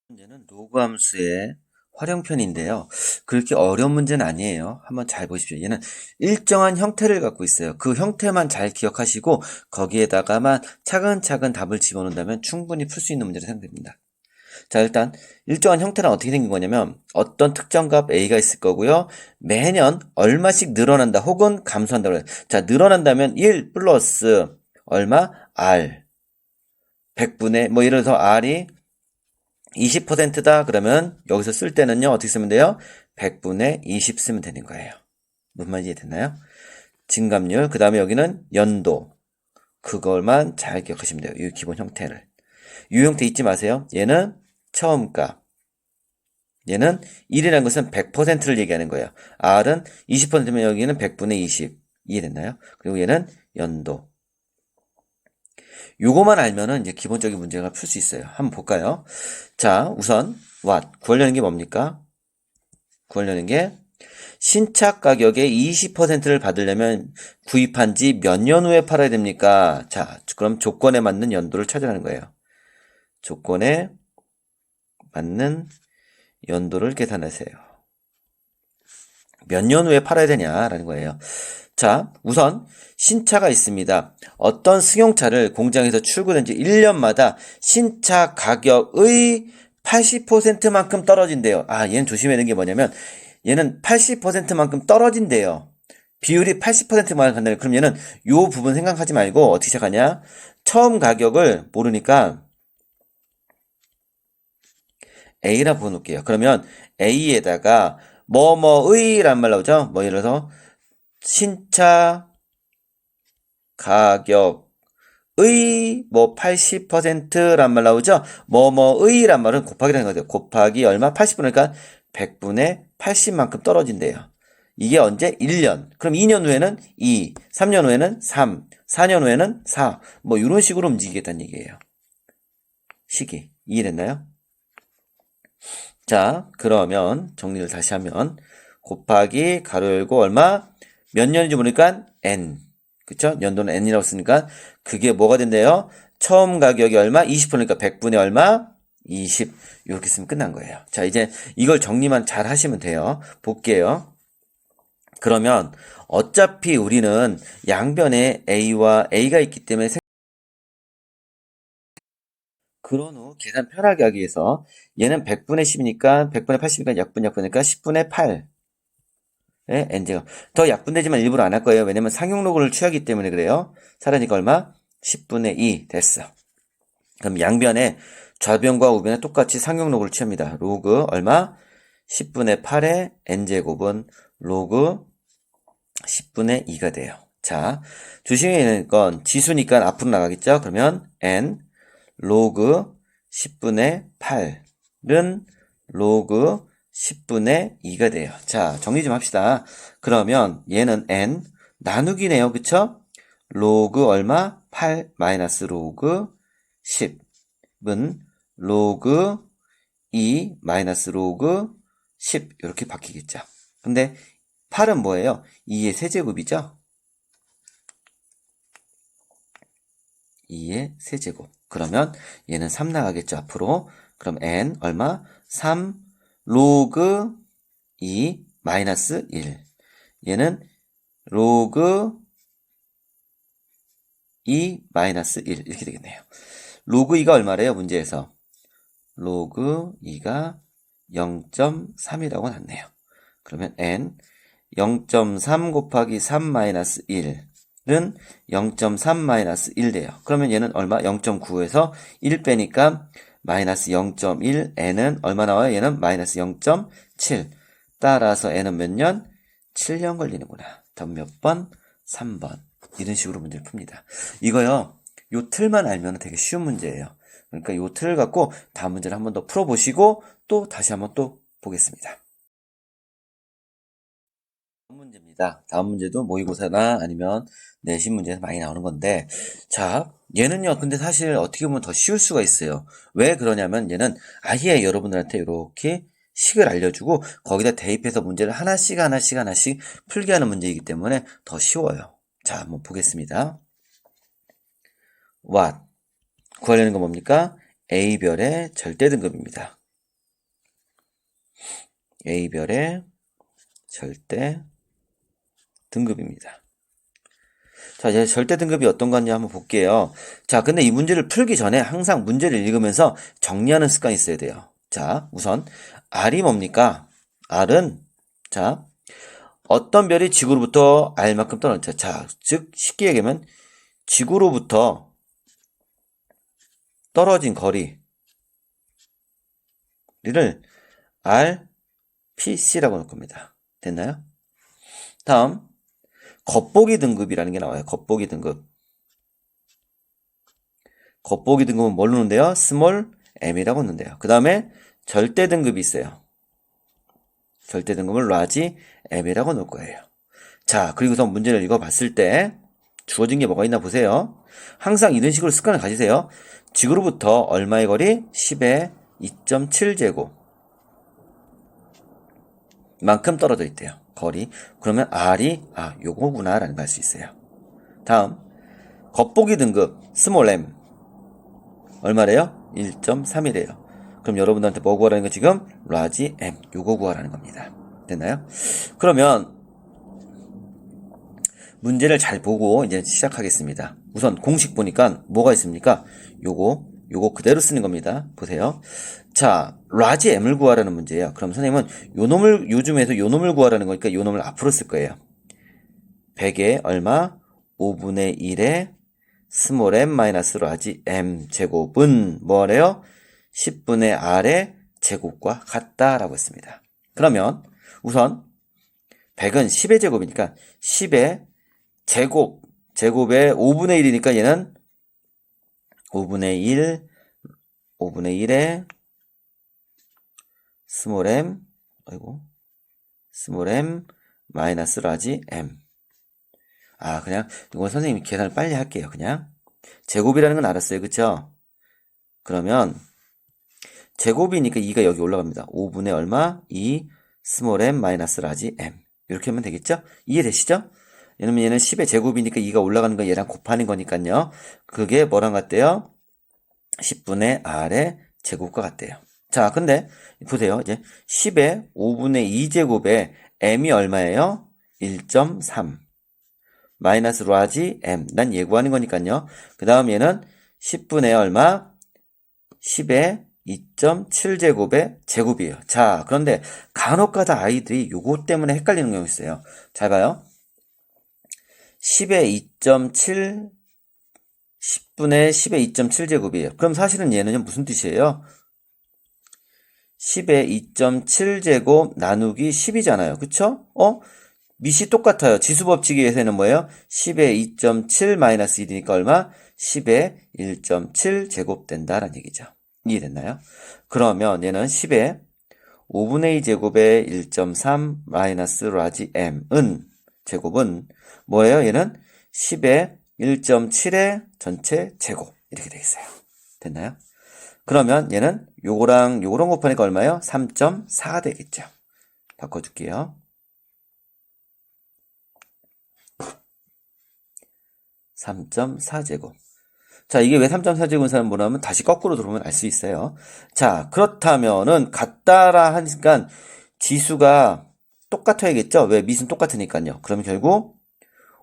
문제는 로그 함수의 활용편인데요. 그렇게 어려운 문제는 아니에요. 한번 잘 보십시오. 얘는 일정한 형태를 갖고 있어요. 그 형태만 잘 기억하시고 거기에다가만 차근차근 답을 집어넣는다면 충분히 풀 수 있는 문제로 생각됩니다. 자, 일단 일정한 형태는 어떻게 생긴 거냐면 어떤 특정 값 A가 있을 거고요. 매년 얼마씩 늘어난다 혹은 감소한다 그래요. 자, 늘어난다면 1 플러스 얼마? R 100분의 뭐 예를 들어서 R이 20%다 그러면 여기서 쓸 때는요 어떻게 쓰면 돼요? 100분의 20 쓰면 되는 거예요. 무슨 말인지 이해됐나요? 증감률 그 다음에 여기는 연도 그걸만 잘 기억하시면 돼요. 이 기본 형태를 유형태 잊지 마세요. 얘는 처음값 얘는 1이라는 것은 100%를 얘기하는 거예요. R은 20%면 여기는 100분의 20 이해됐나요? 그리고 얘는 연도 요거만 알면은 이제 기본적인 문제가 풀 수 있어요. 한번 볼까요? 자, 우선 what 구하려는 게 뭡니까? 구하려는 게 신차 가격의 20%를 받으려면 구입한 지 몇 년 후에 팔아야 됩니까? 자, 그럼 조건에 맞는 연도를 찾으라는 거예요. 조건에 맞는 연도를 계산하세요. 몇 년 후에 팔아야 되냐라는 거예요. 자, 우선 신차가 있습니다. 어떤 승용차를 공장에서 출고된 지 1년마다 신차 가격의 80%만큼 떨어진대요. 아, 얘는 조심해야 되는 게 뭐냐면 얘는 80%만큼 떨어진대요. 비율이 80%만 간다는 그럼 얘는 요 부분 생각하지 말고 어떻게 시작하냐? 처음 가격을 모르니까 A라 부어놓을게요. 그러면 A에다가 뭐뭐의란 말 나오죠? 뭐 예를 들어서 신차 가격의 뭐 80%란 말 나오죠? 뭐뭐의란 말은 곱하기라는 거죠. 곱하기 얼마? 80분이니까 100분의 80만큼 떨어진대요. 이게 언제? 1년. 그럼 2년 후에는 2, 3년 후에는 3, 4년 후에는 4. 뭐 이런 식으로 움직이겠다는 얘기예요. 시기. 이해됐나요? 자, 그러면 정리를 다시 하면 곱하기 가로 열고 얼마? 몇 년인지 모르니까 n. 그쵸? 연도는 n이라고 쓰니까 그게 뭐가 된대요? 처음 가격이 얼마? 20%니까 100분의 얼마? 20. 이렇게 쓰면 끝난 거예요. 자, 이제 이걸 정리만 잘 하시면 돼요. 볼게요. 그러면 어차피 우리는 양변에 a와 a가 있기 때문에 그런 후 계산 편하게 하기 위해서 얘는 100분의 10이니까 100분의 80이니까 약분이니까 10분의 8 예, n제곱. 더 약분되지만 일부러 안 할 거예요. 왜냐면 상용로그를 취하기 때문에 그래요. 사라지니까 얼마? 10분의 2 됐어. 그럼 양변에 좌변과 우변에 똑같이 상용로그를 취합니다. 로그 얼마? 10분의 8의 n제곱은 로그 10분의 2가 돼요. 자, 조심해야 되는 건 지수니까 앞으로 나가겠죠? 그러면 n 로그 10분의 8은 로그 10분의 2가 돼요. 자, 정리 좀 합시다. 그러면 얘는 n 나누기네요. 그쵸? 로그 얼마? 8 마이너스 로그 10은 로그 2 마이너스 로그 10 이렇게 바뀌겠죠. 근데 8은 뭐예요? 2의 세제곱이죠? 2의 세제곱. 그러면 얘는 3 나가겠죠, 앞으로. 그럼 n 얼마? 3 로그 2 마이너스 1. 얘는 로그 2 마이너스 1 이렇게 되겠네요. 로그 2가 얼마래요, 문제에서? 로그 2가 0.3이라고 났네요. 그러면 n 0.3 곱하기 3 마이너스 1은 0.3 마이너스 1 돼요. 그러면 얘는 얼마? 0.9에서 1 빼니까 마이너스 0.1, n은 얼마 나와요? 얘는 마이너스 0.7. 따라서 n은 몇 년? 7년 걸리는구나. 다음 몇 번? 3번. 이런 식으로 문제를 풉니다. 이거요, 요 틀만 알면 되게 쉬운 문제예요. 그러니까 요 틀을 갖고 다음 문제를 한번 더 풀어보시고 또 다시 한번 또 보겠습니다. 다음 문제입니다. 다음 문제도 모의고사나 아니면 내신 문제에서 많이 나오는 건데, 자, 얘는요, 근데 사실 어떻게 보면 더 쉬울 수가 있어요. 왜 그러냐면 얘는 아예 여러분들한테 이렇게 식을 알려주고 거기다 대입해서 문제를 하나씩 하나씩 하나씩 풀게 하는 문제이기 때문에 더 쉬워요. 자, 한번 보겠습니다. what 구하려는 건 뭡니까? A별의 절대 등급입니다. A별의 절대 등급입니다. 자, 이제 절대 등급이 어떤 건지 한번 볼게요. 자, 근데 이 문제를 풀기 전에 항상 문제를 읽으면서 정리하는 습관이 있어야 돼요. 자, 우선 R이 뭡니까? R은 자, 어떤 별이 지구로부터 R만큼 떨어졌죠. 자, 즉 쉽게 얘기하면 지구로부터 떨어진 거리를 RPC라고 할 겁니다. 됐나요? 다음 겉보기 등급이라는 게 나와요. 겉보기 등급. 겉보기 등급은 뭘 놓는데요? 스몰 m이라고 놓는데요. 그 다음에 절대 등급이 있어요. 절대 등급을 large m이라고 놓을 거예요. 자, 그리고서 문제를 읽어봤을 때 주어진 게 뭐가 있나 보세요. 항상 이런 식으로 습관을 가지세요. 지구로부터 얼마의 거리? 10의 2.7제곱 만큼 떨어져 있대요. 거리. 그러면 R이 요거구나 라는 걸 알 수 있어요. 다음 겉보기 등급 스몰 m 얼마래요? 1.3이래요. 그럼 여러분들한테 뭐 구하라는 거 지금? large m 요거 구하라는 겁니다. 됐나요? 그러면 문제를 잘 보고 이제 시작하겠습니다. 우선 공식 보니까 뭐가 있습니까? 요거 그대로 쓰는 겁니다. 보세요. 자, large m을 구하라는 문제예요. 그럼 선생님은 요즘에서 요 놈을 구하라는 거니까 요 놈을 앞으로 쓸 거예요. 100에 얼마? 5분의 1에 스몰 m 마이너스 large m 제곱은 뭐래요? 10분의 r의 제곱과 같다라고 했습니다. 그러면 우선 100은 10의 제곱이니까 10의 제곱의 5분의 1이니까 얘는 5분의 1에 스몰 m 마이너스 large m. 그냥 이건 선생님이 계산을 빨리 할게요. 그냥 제곱이라는 건 알았어요. 그쵸? 그러면 제곱이니까 2가 여기 올라갑니다. 5분의 얼마? 2 스몰 m 마이너스 large m. 이렇게 하면 되겠죠? 이해되시죠? 왜냐면 얘는 10의 제곱이니까 2가 올라가는 건 얘랑 곱하는 거니까요. 그게 뭐랑 같대요? 10분의 r의 제곱과 같대요. 자, 근데 보세요. 이제 10의 5분의 2제곱에 m이 얼마예요? 1.3 마이너스 large m. 난 예고하는 거니까요. 그 다음 얘는 10분의 얼마? 10의 2.7제곱의 제곱이에요. 자, 그런데 간혹가다 아이들이 요거 때문에 헷갈리는 경우 있어요. 잘 봐요. 10의 2.7 10분의 10의 2.7제곱이에요. 그럼 사실은 얘는 무슨 뜻이에요? 10의 2.7제곱 나누기 10이잖아요. 그쵸? 밑이 똑같아요. 지수법칙에 의해서는 뭐예요? 10의 2.7 마이너스 1이니까 얼마? 10의 1.7 제곱 된다라는 얘기죠. 이해됐나요? 그러면 얘는 10의 5분의 2 제곱의 1.3 마이너스 large m은 제곱은 뭐예요? 얘는 10의 1.7의 전체 제곱 이렇게 되겠어요. 됐나요? 그러면 얘는 요거랑 요거랑 곱하니까 얼마예요? 3.4가 되겠죠. 바꿔줄게요. 3.4제곱. 자, 이게 왜 3.4제곱인 사람 뭐냐면 다시 거꾸로 들어오면 알 수 있어요. 자, 그렇다면은 같다라 하니까 지수가 똑같아야겠죠? 왜? 밑은 똑같으니까요. 그럼 결국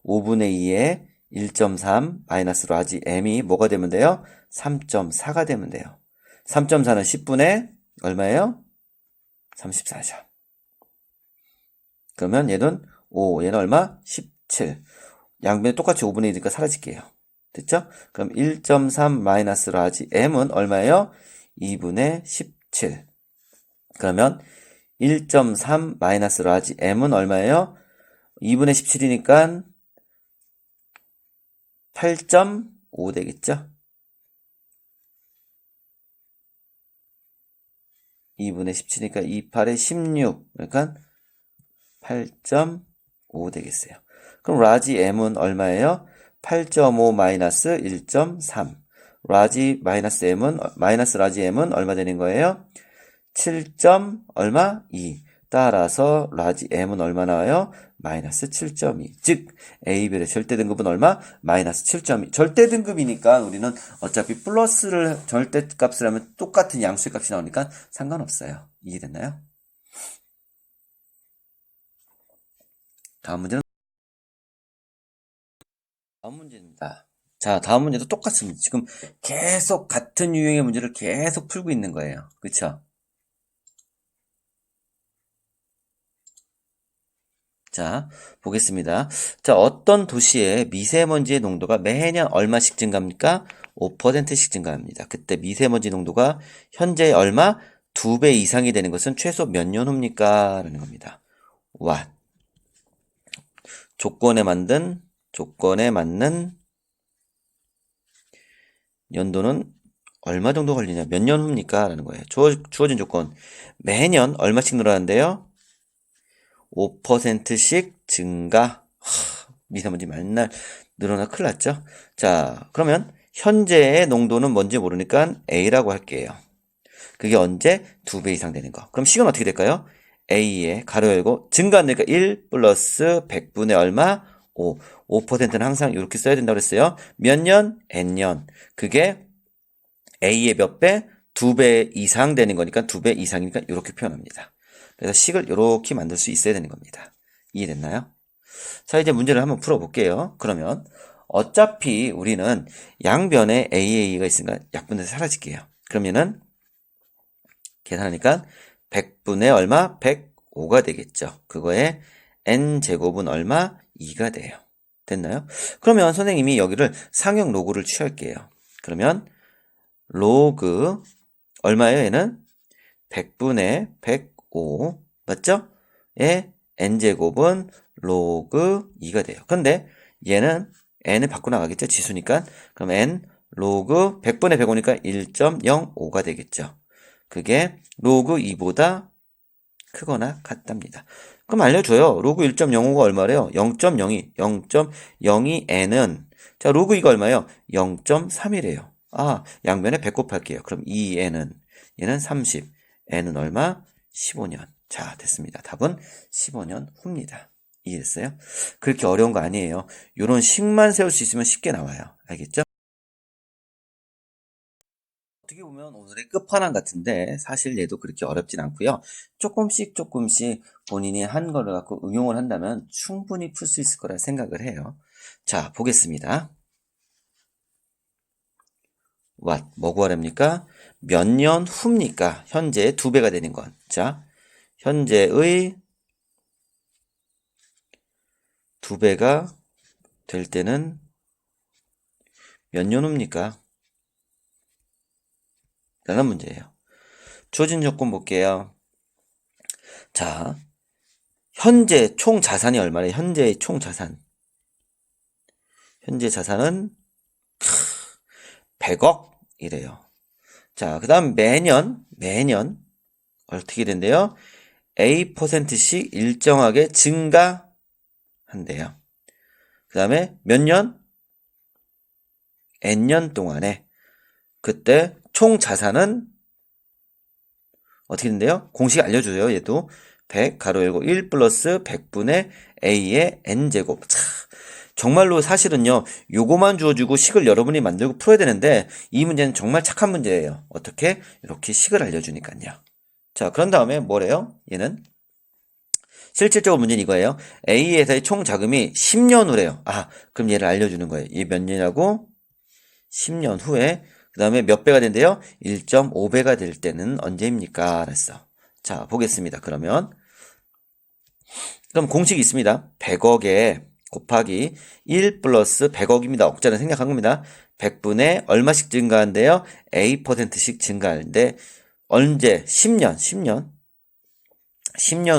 5분의 2에 1.3 마이너스 large m이 뭐가 되면 돼요? 3.4가 되면 돼요. 3.4는 10분의 얼마예요? 34죠. 그러면 얘는 얼마? 17. 양변이 똑같이 5분의 1이니까 사라질게요. 됐죠? 그럼 1.3 마이너스 large m은 얼마예요? 2분의 17. 그러면 1.3 마이너스 large m은 얼마예요? 2분의 17이니까 8.5 되겠죠? 2분의 17이니까 2, 8에 16. 그러니까 8.5 되겠어요. 그럼 large m은 얼마예요? 8.5 마이너스 1.3. large 마이너스 large m은 얼마 되는 거예요? 7. 얼마? 2. 따라서 large m은 얼마 나와요? 마이너스 7.2. 즉 A별의 절대 등급은 얼마? 마이너스 7.2. 절대 등급이니까 우리는 어차피 플러스를 절대 값을 하면 똑같은 양수의 값이 나오니까 상관없어요. 이해됐나요? 다음 문제입니다. 자, 다음 문제도 똑같습니다. 지금 계속 같은 유형의 문제를 계속 풀고 있는 거예요. 그쵸? 자, 보겠습니다. 자, 어떤 도시의 미세먼지의 농도가 매년 얼마씩 증가합니까? 5%씩 증가합니다. 그때 미세먼지 농도가 현재 얼마? 2배 이상이 되는 것은 최소 몇 년 후입니까? 라는 겁니다. 와, 조건에 맞는 연도는 얼마 정도 걸리냐? 몇 년 후입니까? 라는 거예요. 주어진 조건. 매년 얼마씩 늘어난대요? 5%씩 증가. 미세먼지 맨날 늘어나 큰일 났죠? 자, 그러면 현재의 농도는 뭔지 모르니까 A라고 할게요. 그게 언제? 2배 이상 되는 거. 그럼 식은 어떻게 될까요? A에 가로 열고 증가하니까 1 플러스 100분의 얼마? 5. 5%는 항상 이렇게 써야 된다고 그랬어요. 몇 년? N년. 그게 A의 몇 배? 2배 이상 되는 거니까 2배 이상이니까 이렇게 표현합니다. 그래서 식을 이렇게 만들 수 있어야 되는 겁니다. 이해됐나요? 자, 이제 문제를 한번 풀어볼게요. 그러면 어차피 우리는 양변에 AA가 있으니까 약분돼서 사라질게요. 그러면은 계산하니까 100분의 얼마? 105가 되겠죠. 그거에 n제곱은 얼마? 2가 돼요. 됐나요? 그러면 선생님이 여기를 상형 로그를 취할게요. 그러면 로그 얼마예요? 얘는 100분의 105 맞죠? 에 n제곱은 로그 2가 돼요. 근데 얘는 n을 바꿔 나가겠죠? 지수니까. 그럼 n 로그 100분의 105니까 1.05가 되겠죠. 그게 로그 2보다 크거나 같답니다. 그럼 알려줘요. 로그 1.05가 얼마래요? 0.02. 0.02n은 자 로그 2가 얼마예요? 0.3이래요. 아 양면에 100 곱할게요. 그럼 2n은 얘는 30. n은 얼마? 15년. 자 됐습니다. 답은 15년 후입니다. 이해됐어요? 그렇게 어려운 거 아니에요. 요런 식만 세울 수 있으면 쉽게 나와요. 알겠죠? 어떻게 보면 오늘의 끝판왕 같은데 사실 얘도 그렇게 어렵진 않고요. 조금씩 본인이 한 거를 갖고 응용을 한다면 충분히 풀 수 있을 거라 생각을 해요. 자, 보겠습니다. 뭐 구하랍니까? 몇 년 후입니까? 현재 2배가 되는 건. 자, 현재의 2배가 될 때는 몇 년 후입니까? 라는 문제예요. 주어진 조건 볼게요. 자, 현재 총 자산이 얼마래요? 현재의 총 자산. 현재 자산은 100억이래요. 자, 그 다음 매년 어떻게 된대요? A%씩 일정하게 증가한대요. 그 다음에 몇 년? N년 동안에 그때 총 자산은 어떻게 된대요? 공식 알려줘요. 얘도 100 가로 열고 1 플러스 100분의 A의 N제곱. 차, 정말로 사실은요. 요거만 주어주고 식을 여러분이 만들고 풀어야 되는데 이 문제는 정말 착한 문제예요. 어떻게? 이렇게 식을 알려주니까요. 자, 그런 다음에 뭐래요? 얘는 실질적으로 문제는 이거예요. A에서의 총 자금이 10년 후래요. 아, 그럼 얘를 알려주는 거예요. 이게 몇 년이라고? 10년 후에 그 다음에 몇 배가 된대요? 1.5배가 될 때는 언제입니까? 그랬어. 자, 보겠습니다. 그럼 공식이 있습니다. 100억에 곱하기 1 플러스 100억입니다. 억자는 생략한 겁니다. 100분의 얼마씩 증가한대요? A%씩 증가하는데 언제? 10년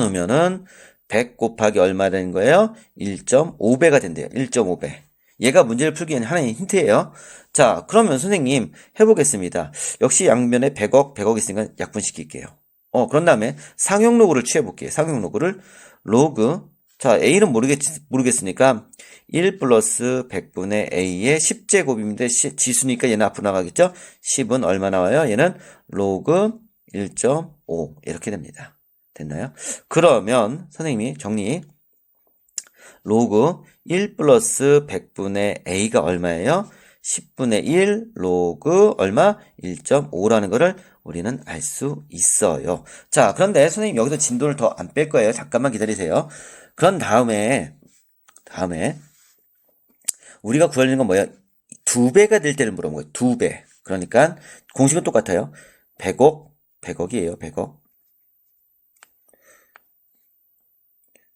후면은 100 곱하기 얼마 되는 거예요? 1.5배가 된대요. 1.5배. 얘가 문제를 풀기에는 하나의 힌트예요. 자, 그러면 선생님 해보겠습니다. 역시 양면에 100억 있으니까 약분시킬게요. 그런 다음에 상용 로그를 취해볼게요. 상용 로그를 로그 자, A는 모르겠으니까 1 플러스 100분의 A의 10제곱인데 지수니까 얘는 앞으로 나가겠죠? 10은 얼마 나와요? 얘는 로그 1.5 이렇게 됩니다. 됐나요? 그러면 선생님이 정리 로그 1 플러스 100분의 A가 얼마예요? 10분의 1 로그 얼마? 1.5라는 거를 우리는 알 수 있어요. 자, 그런데 선생님 여기서 진도를 더 안 뺄 거예요. 잠깐만 기다리세요. 그런 다음에 우리가 구하려는 건 뭐야? 2배가 될 때를 물어본 거예요. 2배. 그러니까 공식은 똑같아요. 100억이에요.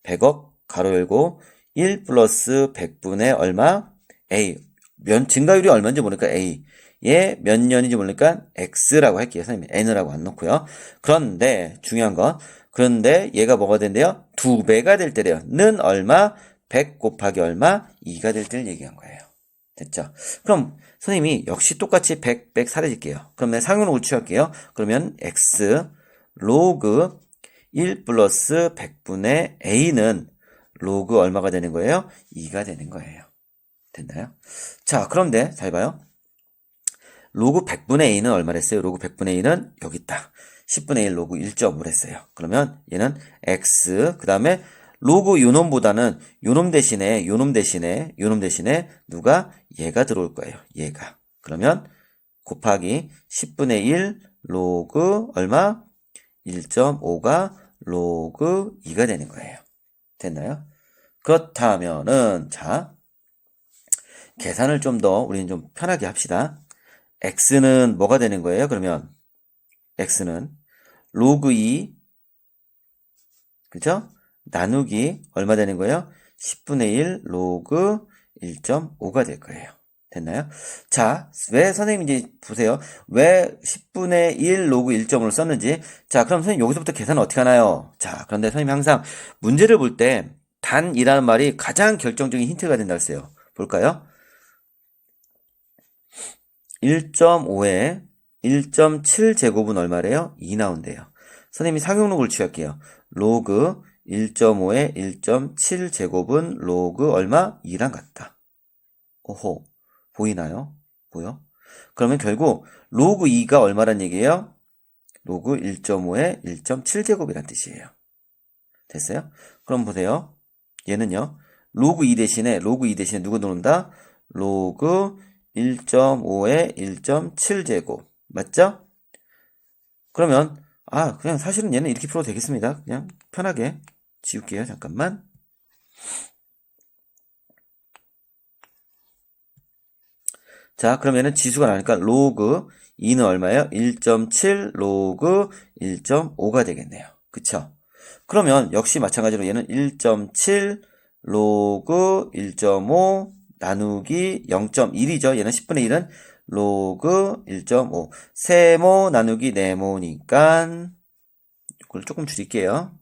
100억 가로 열고 1 플러스 100분의 얼마? A. 증가율이 얼마인지 모르니까 A. 얘 몇 년인지 모르니까 X라고 할게요. 선생님 N이라고 안 놓고요. 그런데 중요한 건 그런데 얘가 뭐가 된대요? 2배가 될 때래요. 는 얼마? 100 곱하기 얼마? 2가 될 때를 얘기한 거예요. 됐죠? 그럼 선생님이 역시 똑같이 100 사라질게요. 그럼 내가 상용록을 취할게요. 그러면 X 로그 1 플러스 100분의 A는 로그 얼마가 되는 거예요? 2가 되는 거예요. 됐나요? 자, 그런데 잘 봐요. 로그 100분의 A는 얼마랬어요? 로그 100분의 A는 여기 있다. 10분의 1 로그 1.5를 했어요. 그러면 얘는 X, 그 다음에 로그 요놈보다는 요놈 대신에 누가? 얘가 들어올 거예요. 얘가. 그러면 곱하기 10분의 1 로그 얼마? 1.5가 로그 2가 되는 거예요. 됐나요? 그렇다면은 자, 계산을 좀 더 우리는 좀 편하게 합시다. x는 뭐가 되는 거예요? 그러면 x는 로그 2 그죠? 나누기 얼마 되는 거예요? 10분의 1 로그 1.5가 될 거예요. 됐나요? 자, 왜 선생님 이제 보세요. 왜 10분의 1 로그 1.5를 썼는지. 자, 그럼 선생님 여기서부터 계산은 어떻게 하나요? 자, 그런데 선생님 항상 문제를 볼 때 단이라는 말이 가장 결정적인 힌트가 된다 했어요. 볼까요? 1.5에 1.7제곱은 얼마래요? 2 나온대요. 선생님이 상용록을 취할게요. 로그 1.5에 1.7제곱은 로그 얼마? 2랑 같다. 오호, 보이나요? 보여? 그러면 결국 로그 2가 얼마란 얘기예요? 로그 1.5에 1.7제곱이란 뜻이에요. 됐어요? 그럼 보세요. 얘는요. 로그 2 대신에 누구 들어온다? 로그 1.5에 1.7제곱. 맞죠? 그러면 그냥 사실은 얘는 이렇게 풀어도 되겠습니다. 그냥 편하게 지울게요. 잠깐만. 자, 그럼 얘는 지수가 나니까 로그 2는 얼마예요? 1.7 로그 1.5가 되겠네요. 그쵸? 그러면 역시 마찬가지로 얘는 1.7 로그 1.5 나누기 0.1이죠. 얘는 10분의 1은 로그 1.5 세모 나누기 네모니까 이걸 조금 줄일게요.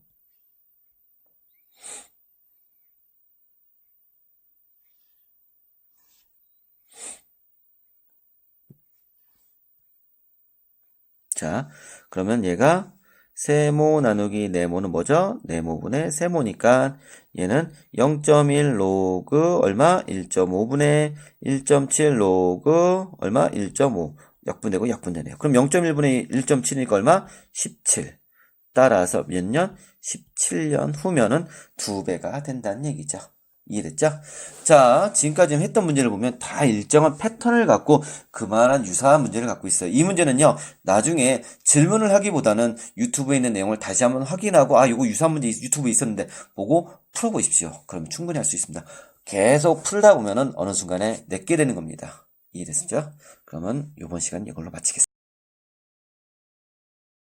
자, 그러면 얘가 세모 나누기 네모는 뭐죠? 네모분의 세모니까 얘는 0.1 로그 얼마? 1.5분의 1.7 로그 얼마? 1.5 역분되고 역분되네요. 그럼 0.1분의 1.7이니까 얼마? 17. 따라서 몇 년? 17년 후면은 2배가 된다는 얘기죠. 이해됐죠? 자, 지금까지 했던 문제를 보면 다 일정한 패턴을 갖고 그만한 유사한 문제를 갖고 있어요. 이 문제는요, 나중에 질문을 하기보다는 유튜브에 있는 내용을 다시 한번 확인하고, 이거 유사한 문제 유튜브에 있었는데, 보고 풀어보십시오. 그러면 충분히 할 수 있습니다. 계속 풀다 보면은 어느 순간에 내게 되는 겁니다. 이해됐죠? 그러면 이번 시간 이걸로 마치겠습니다.